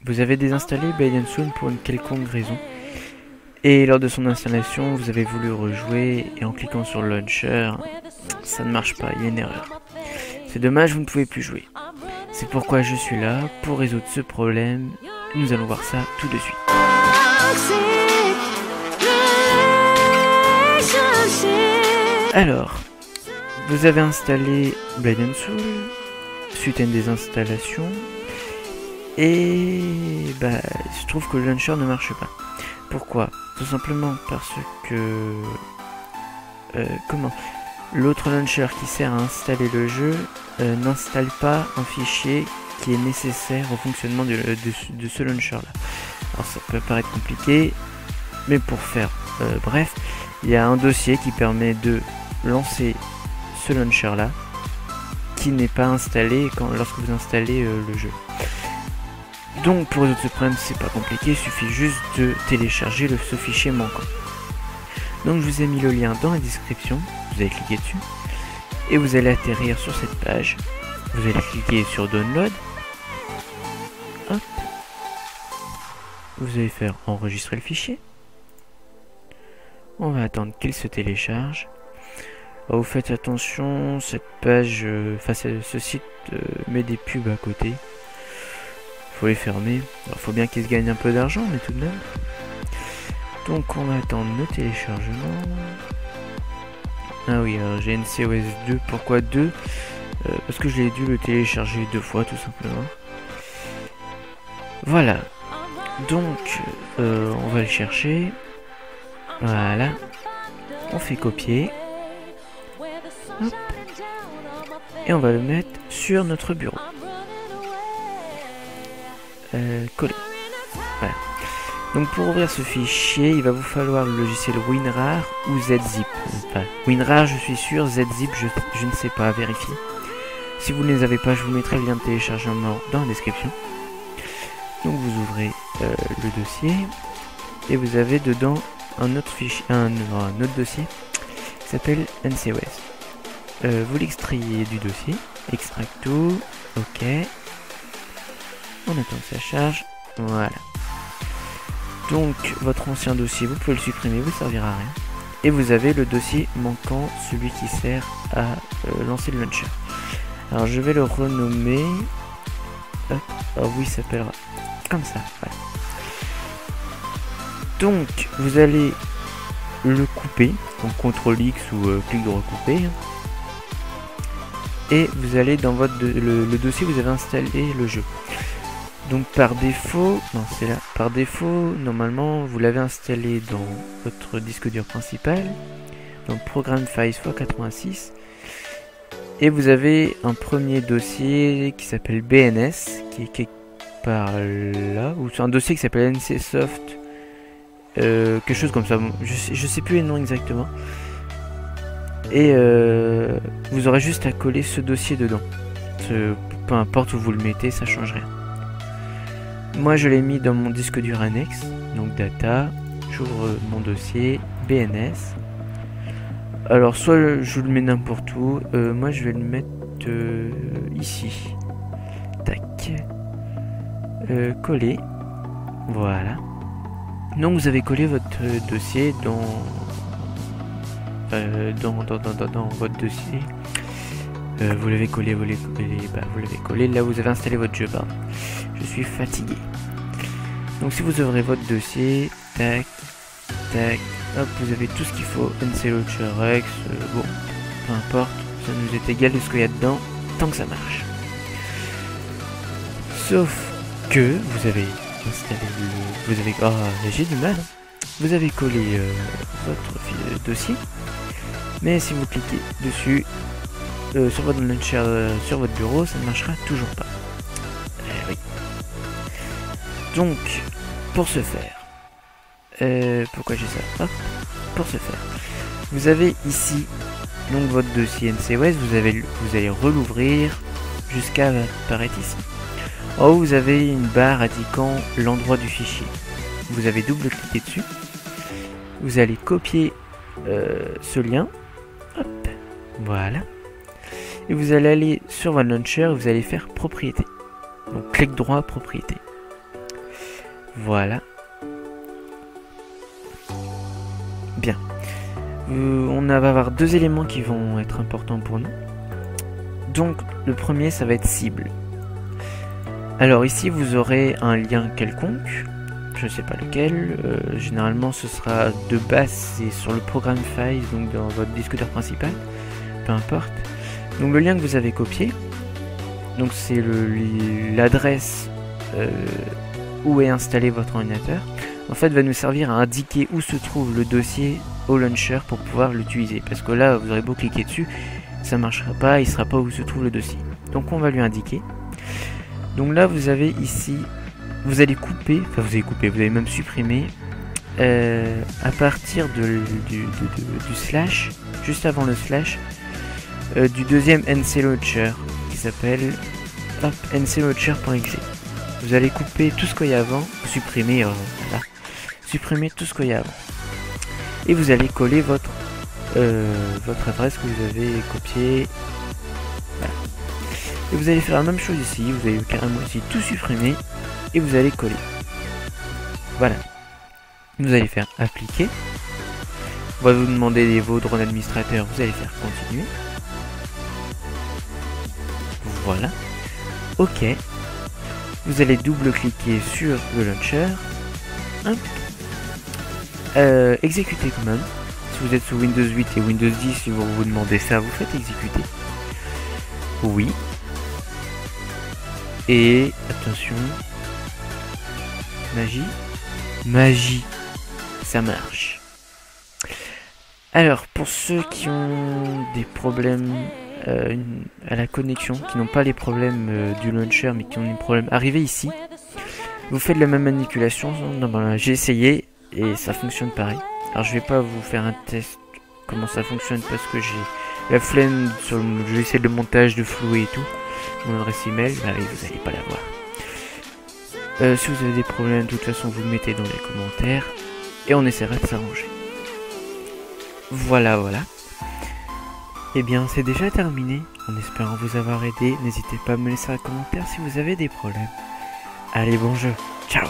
Vous avez désinstallé Blade & Soul pour une quelconque raison. Et lors de son installation, vous avez voulu rejouer et en cliquant sur le launcher, ça ne marche pas, il y a une erreur. C'est dommage, vous ne pouvez plus jouer. C'est pourquoi je suis là, pour résoudre ce problème. Nous allons voir ça tout de suite. Alors, vous avez installé Blade & Soul suite à une désinstallation. Et je trouve que le launcher ne marche pas. Pourquoi? Tout simplement parce que l'autre launcher qui sert à installer le jeu n'installe pas un fichier qui est nécessaire au fonctionnement de ce launcher là. Alors ça peut paraître compliqué, mais pour faire bref, il y a un dossier qui permet de lancer ce launcher là qui n'est pas installé lorsque vous installez le jeu. Donc pour résoudre ce problème, c'est pas compliqué, il suffit juste de télécharger ce fichier manquant. Donc je vous ai mis le lien dans la description, vous allez cliquer dessus et vous allez atterrir sur cette page. Vous allez cliquer sur Download. Hop. Vous allez faire enregistrer le fichier. On va attendre qu'il se télécharge. Alors, vous faites attention, cette page, ce site met des pubs à côté. Faut les fermer. Alors faut bien qu'ils se gagnent un peu d'argent, mais tout de même. Donc on va attendre le téléchargement. Ah oui, alors j'ai NCOS 2. Pourquoi 2 parce que j'ai dû le télécharger 2 fois tout simplement. Voilà. Donc on va le chercher. Voilà. On fait copier. Hop. Et on va le mettre sur notre bureau. Coller. Voilà. Donc pour ouvrir ce fichier, il va vous falloir le logiciel WinRAR ou ZZip. Enfin, WinRAR, je suis sûr, ZZip, je ne sais pas, vérifier. Si vous ne les avez pas, je vous mettrai le lien de téléchargement dans la description. Donc vous ouvrez le dossier et vous avez dedans un autre fichier, un autre dossier qui s'appelle NCOS. Vous l'extrayez du dossier, extract tout, ok. On attend que ça charge, voilà. Donc votre ancien dossier, vous pouvez le supprimer, vous ne servira à rien. Et vous avez le dossier manquant, celui qui sert à lancer le launcher. Alors je vais le renommer. Hop. Oh oui, il s'appellera comme ça, voilà. Donc vous allez le couper, donc CTRL X ou clic droit couper. Et vous allez dans le dossier où vous avez installé le jeu. Donc par défaut, non c'est là, par défaut, normalement vous l'avez installé dans votre disque dur principal, donc Program Files x86, et vous avez un premier dossier qui s'appelle BNS, qui est quelque part là, ou c'est un dossier qui s'appelle NCSoft, quelque chose comme ça, je sais plus les noms exactement, et vous aurez juste à coller ce dossier dedans, peu importe où vous le mettez, ça change rien. Moi je l'ai mis dans mon disque dur annexe, donc data, j'ouvre mon dossier, BNS. Alors soit je le mets n'importe où, moi je vais le mettre ici. Tac. Coller. Voilà. Donc vous avez collé votre dossier dans votre dossier. Vous l'avez collé, vous l'avez collé, là vous avez installé votre jeu, pardon. Je suis fatigué. Donc si vous ouvrez votre dossier, tac, tac, hop, vous avez tout ce qu'il faut, NC Launcher X, bon, peu importe, ça nous est égal de ce qu'il y a dedans, tant que ça marche. Sauf que vous avez installé j'ai du mal, vous avez collé votre dossier, mais si vous cliquez dessus, sur votre launcher, sur votre bureau, ça ne marchera toujours pas. Oui. Donc, pour ce faire, pourquoi j'ai ça? Hop, pour ce faire, vous avez ici donc votre dossier NCOS, vous allez relouvrir jusqu'à apparaître ici. En haut, vous avez une barre indiquant l'endroit du fichier. Vous avez double-cliqué dessus. Vous allez copier ce lien. Hop, voilà. Et vous allez aller sur votre launcher et vous allez faire propriété. Donc clic droit, propriété. Voilà. Bien. On va avoir deux éléments qui vont être importants pour nous. Donc, le premier, ça va être cible. Alors ici, vous aurez un lien quelconque. Je ne sais pas lequel. Généralement, ce sera de base, c'est sur le programme Files, donc dans votre disque dur principal. Peu importe. Donc le lien que vous avez copié, donc c'est l'adresse où est installé votre ordinateur. En fait, va nous servir à indiquer où se trouve le dossier au launcher pour pouvoir l'utiliser. Parce que là, vous aurez beau cliquer dessus, ça ne marchera pas, il ne sera pas où se trouve le dossier. Donc on va lui indiquer. Donc là, vous avez ici, vous allez couper, vous allez même supprimer à partir du slash, juste avant le slash, du deuxième NC Launcher qui s'appelle nclauncher.exe. Vous allez couper tout ce qu'il y a avant, supprimer, voilà. Supprimer tout ce qu'il y a avant. Et vous allez coller votre adresse que vous avez copiée. Voilà. Et vous allez faire la même chose ici, vous allez carrément ici tout supprimer et vous allez coller. Voilà. Vous allez faire appliquer. On va vous demander vos droits d'administrateur, vous allez faire continuer. Voilà. OK. Vous allez double-cliquer sur le launcher. Hop. Exécuter commande. Si vous êtes sous Windows 8 et Windows 10, si vous vous demandez ça, vous faites exécuter. Oui. Et attention. Magie. Magie. Ça marche. Alors, pour ceux qui ont des problèmes à la connexion, qui n'ont pas les problèmes du launcher, mais qui ont des problèmes, arrivez ici. Vous faites la même manipulation. J'ai essayé et ça fonctionne pareil. Alors, je vais pas vous faire un test comment ça fonctionne parce que j'ai la flemme sur je vais essayer de montage de flouer et tout. Mon adresse email, bah oui, vous n'allez pas l'avoir. Si vous avez des problèmes, de toute façon, vous mettez dans les commentaires et on essaiera de s'arranger. Voilà. Et bien, c'est déjà terminé. En espérant vous avoir aidé, n'hésitez pas à me laisser un commentaire si vous avez des problèmes. Allez, bon jeu. Ciao.